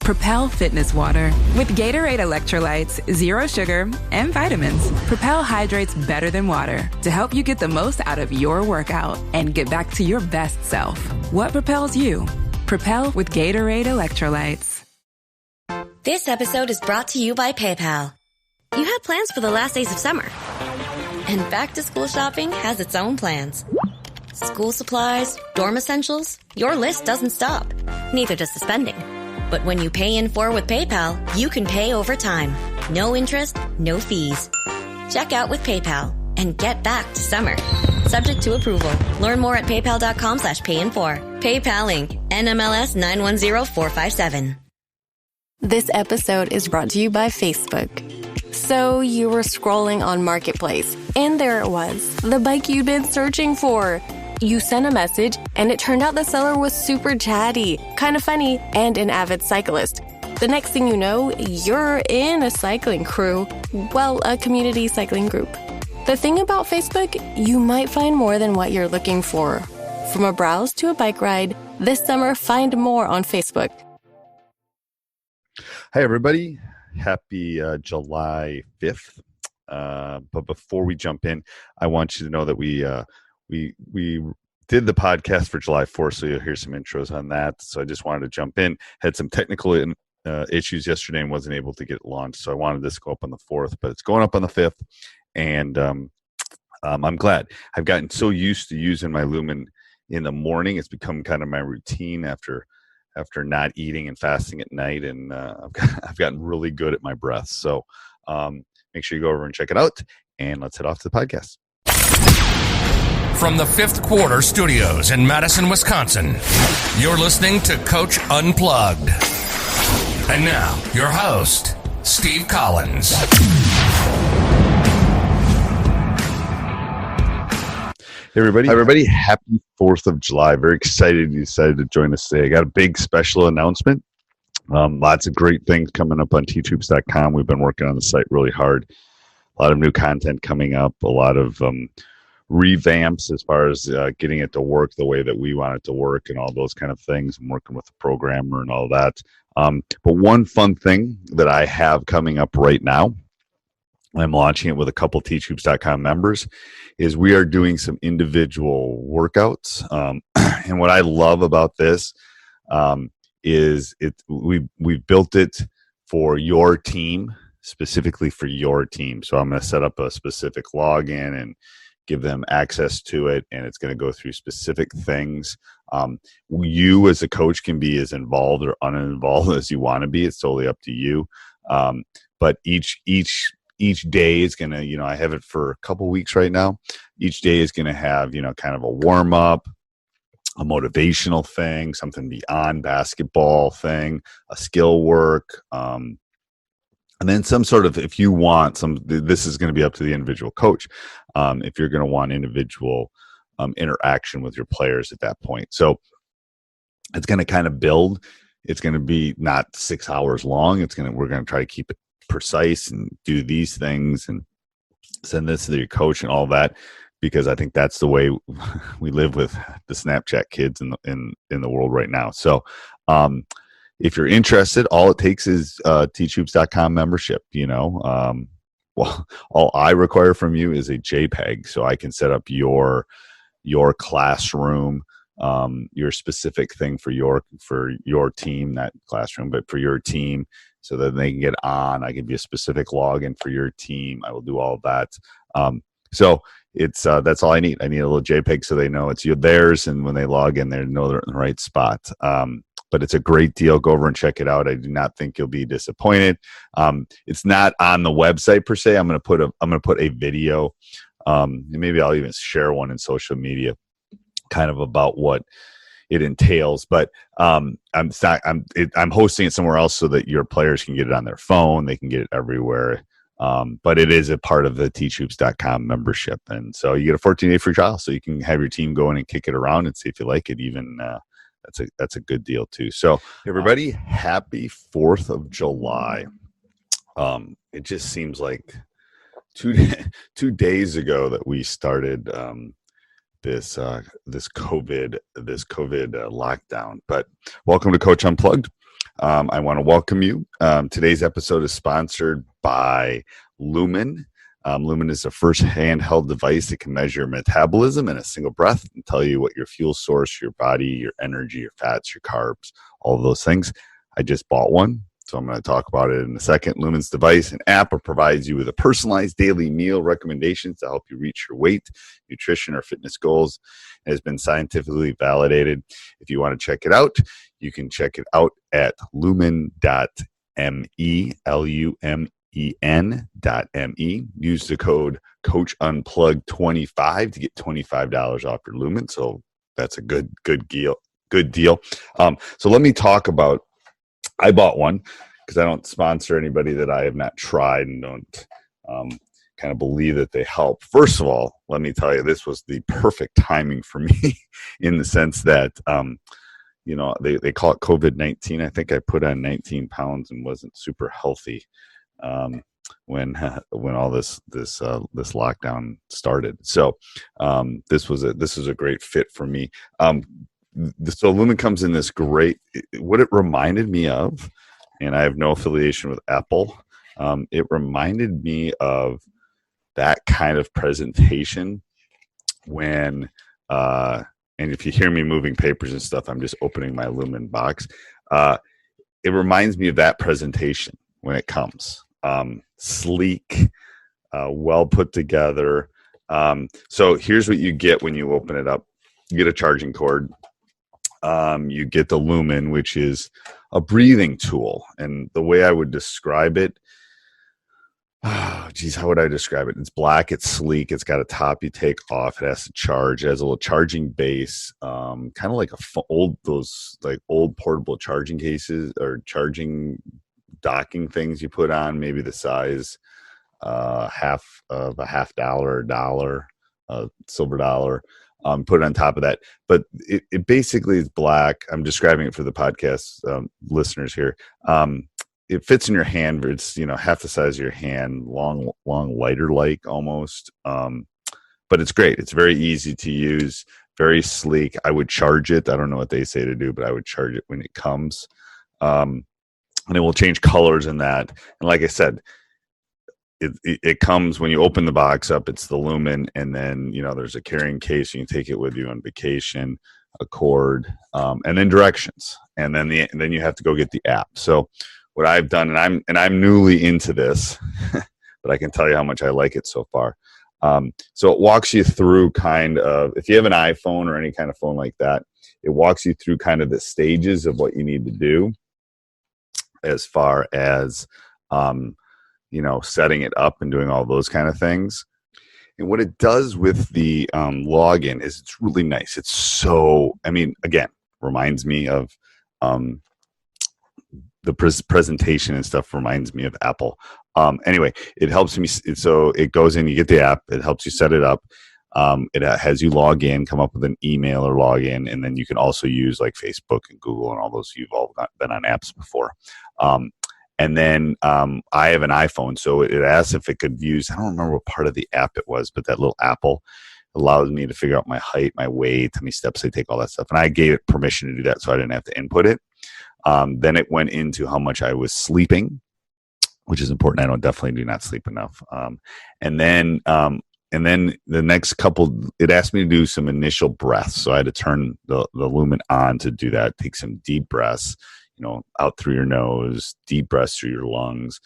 Propel Fitness Water. With Gatorade electrolytes, zero sugar, and vitamins, Propel hydrates better than water to help you get the most out of your workout and get back to your best self. What propels you? Propel with Gatorade electrolytes. This episode is brought to you by PayPal. You had plans for the last days of summer, and back-to-school shopping has its own plans. School supplies, dorm essentials, your list doesn't stop. Neither does the spending. But when you pay in full with PayPal, you can pay over time. No interest, no fees. Check out with PayPal and get back to summer. Subject to approval. Learn more at paypal.com/payinfor. PayPal Inc. NMLS 910457. This episode is brought to you by Facebook. So you were scrolling on Marketplace, and there it was, the bike you'd been searching for. You sent a message, and it turned out the seller was super chatty, kind of funny, and an avid cyclist. The next thing you know, you're in a cycling crew. Well, a community cycling group. The thing about Facebook, you might find more than what you're looking for. From a browse to a bike ride, this summer find more on Facebook. Hi, everybody. Happy July 5th. But before we jump in, I want you to know that we did the podcast for July 4th, so you'll hear some intros on that. So I just wanted to jump in. Had some technical issues yesterday and wasn't able to get it launched, so I wanted this to go up on the 4th, but it's going up on the 5th, and I'm glad. I've gotten so used to using my Lumen in the morning. It's become kind of my routine after not eating and fasting at night, and I've gotten really good at my breath. So make sure you go over and check it out, and let's head off to the podcast. From the Fifth Quarter Studios in Madison, Wisconsin, you're listening to Coach Unplugged. And now, your host, Steve Collins. Hey, everybody. Happy 4th of July. Very excited you decided to join us today. I got a big special announcement. Lots of great things coming up on ttroops.com. We've been working on the site really hard. A lot of new content coming up, a lot of revamps as far as getting it to work the way that we want it to work and all those kind of things. I'm working with the programmer and all that. But one fun thing that I have coming up right now, I'm launching it with a couple ttroops.com members, is we are doing some individual workouts. And what I love about this is we've built it for your team, specifically for your team. So I'm going to set up a specific login and give them access to it, and it's going to go through specific things. You as a coach can be as involved or uninvolved as you want to be. It's totally up to you. But each day is going to, I have it for a couple weeks right now. Each day is going to have, kind of a warm up, a motivational thing, something beyond basketball thing, a skill work, and then some sort of, if you want this is going to be up to the individual coach. If you're going to want individual interaction with your players at that point. So it's going to kind of build. It's going to be not 6 hours long. We're going to try to keep it precise and do these things and send this to your coach and all that, because I think that's the way we live with the Snapchat kids in the world right now. So, if you're interested, all it takes is ttroops.com membership. Well, all I require from you is a JPEG, so I can set up your classroom, your specific thing for your team, not classroom, but for your team, so that they can get on. I give you a specific login for your team. I will do all of that. So it's that's all I need. I need a little JPEG so they know it's theirs, and when they log in, they know they're in the right spot. But it's a great deal. Go over and check it out. I do not think you'll be disappointed. It's not on the website per se. I'm going to put a video. Maybe I'll even share one in social media, kind of about what it entails. But I'm hosting it somewhere else so that your players can get it on their phone. They can get it everywhere. But it is a part of the ttroops.com membership, and so you get a 14-day free trial, so you can have your team go in and kick it around and see if you like it. Even that's a good deal too. So everybody, happy 4th of July. It just seems like 2 days ago that we started this COVID lockdown. But welcome to Coach Unplugged. I want to welcome you. Today's episode is sponsored by Lumen. Lumen is the first handheld device that can measure your metabolism in a single breath and tell you what your fuel source, your body, your energy, your fats, your carbs, all of those things. I just bought one, so I'm going to talk about it in a second. Lumen's device, an app that provides you with a personalized daily meal recommendations to help you reach your weight, nutrition, or fitness goals. It has been scientifically validated. If you want to check it out, you can check it out at lumen.me, LUMEN.me. Use the code Coach Unplugged 25 to get $25 off your Lumen. So that's a good deal. So let me talk about. I bought one because I don't sponsor anybody that I have not tried and don't kind of believe that they help. First of all, let me tell you, this was the perfect timing for me in the sense that they call it COVID-19. I think I put on 19 pounds and wasn't super healthy when all this lockdown started. So this was a great fit for me. So Lumen comes in this great. What it reminded me of, and I have no affiliation with Apple. It reminded me of that kind of presentation when. And if you hear me moving papers and stuff, I'm just opening my Lumen box. It reminds me of that presentation when it comes. Sleek, well put together. So here's what you get when you open it up. You get a charging cord. You get the Lumen, which is a breathing tool. And the way I would describe it, how would I describe it? It's black, it's sleek, it's got a top you take off, it has to charge, it has a little charging base, kind of like old portable charging cases or charging docking things you put on, maybe the size half of a $50, silver dollar. Put it on top of that, but it basically is black. I'm describing it for the podcast listeners here. It fits in your hand, but it's half the size of your hand, long lighter like almost. But it's great. It's very easy to use, very sleek. I would charge it. I don't know what they say to do, but I would charge it when it comes, and it will change colors in that. And like I said, it comes when you open the box up. It's the Lumen, and then there's a carrying case. You can take it with you on vacation, a cord, and then directions, and then you have to go get the app. So what I've done, and I'm newly into this, but I can tell you how much I like it so far. So it walks you through kind of, if you have an iPhone or any kind of phone like that, it walks you through kind of the stages of what you need to do as far as setting it up and doing all those kind of things. And what it does with the login is it's really nice. It's so, again, reminds me of the presentation and stuff reminds me of Apple. Anyway, it helps me. So it goes in, you get the app, it helps you set it up. It has you log in, come up with an email or log in, and then you can also use like Facebook and Google and all those. You've all been on apps before. And then I have an iPhone, so it asked if it could use, I don't remember what part of the app it was, but that little apple allows me to figure out my height, my weight, how many steps I take, all that stuff. And I gave it permission to do that, so I didn't have to input it. Then it went into how much I was sleeping, which is important. I definitely do not sleep enough. And then the next couple, it asked me to do some initial breaths. So I had to turn the Lumen on to do that, take some deep breaths, out through your nose, deep breaths through your lungs.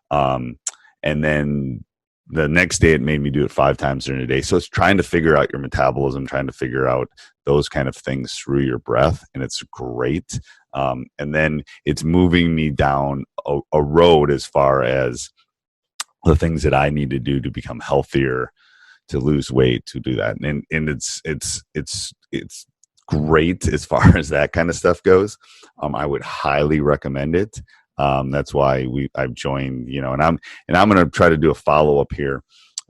And then the next day it made me do it 5 times during the day. So it's trying to figure out your metabolism, trying to figure out those kind of things through your breath. And it's great. And then it's moving me down a road as far as the things that I need to do to become healthier, to lose weight, to do that. And it's great as far as that kind of stuff goes. I would highly recommend it. That's why I've joined, and I'm going to try to do a follow-up here.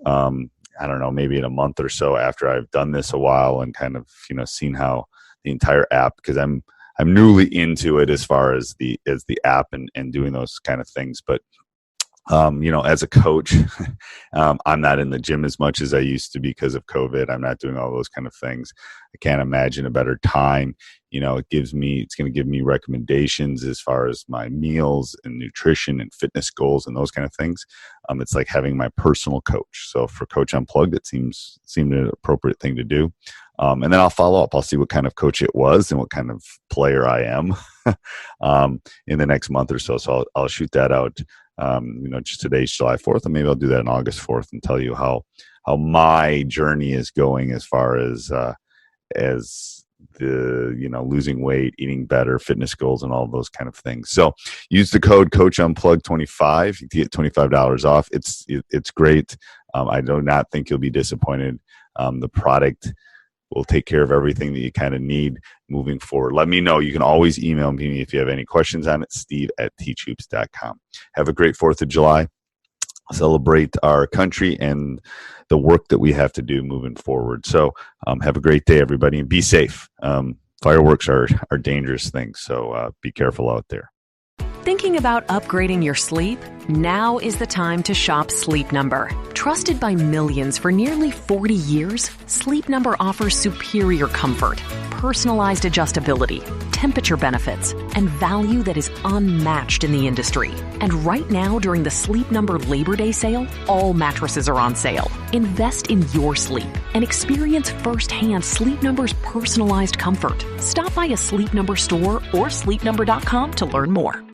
I don't know, maybe in a month or so after I've done this a while and kind of, seen how the entire app, because I'm newly into it as far as the app and doing those kind of things. But, as a coach, I'm not in the gym as much as I used to because of COVID. I'm not doing all those kind of things. can't imagine a better time. You know, it's going to give me recommendations as far as my meals and nutrition and fitness goals and those kind of things. It's like having my personal coach. So for Coach Unplugged, it seemed an appropriate thing to do. And then I'll follow up. I'll see what kind of coach it was and what kind of player I am in the next month or so. So I'll shoot that out. Just today's July 4th, and maybe I'll do that on August 4th and tell you how my journey is going as far as the, losing weight, eating better, fitness goals, and all those kind of things. So use the code Coach Unplugged 25 to get $25 off. It's great. I do not think you'll be disappointed. The product will take care of everything that you kind of need moving forward. Let me know. You can always email me if you have any questions on it, steve@teachhoops.com. Have a great 4th of July. Celebrate our country and the work that we have to do moving forward. So have a great day, everybody, and be safe. Fireworks are dangerous things, so be careful out there. Thinking about upgrading your sleep? Now is the time to shop Sleep Number. Trusted by millions for nearly 40 years, Sleep Number offers superior comfort, personalized adjustability, temperature benefits, and value that is unmatched in the industry. And right now, during the Sleep Number Labor Day sale, all mattresses are on sale. Invest in your sleep and experience firsthand Sleep Number's personalized comfort. Stop by a Sleep Number store or sleepnumber.com to learn more.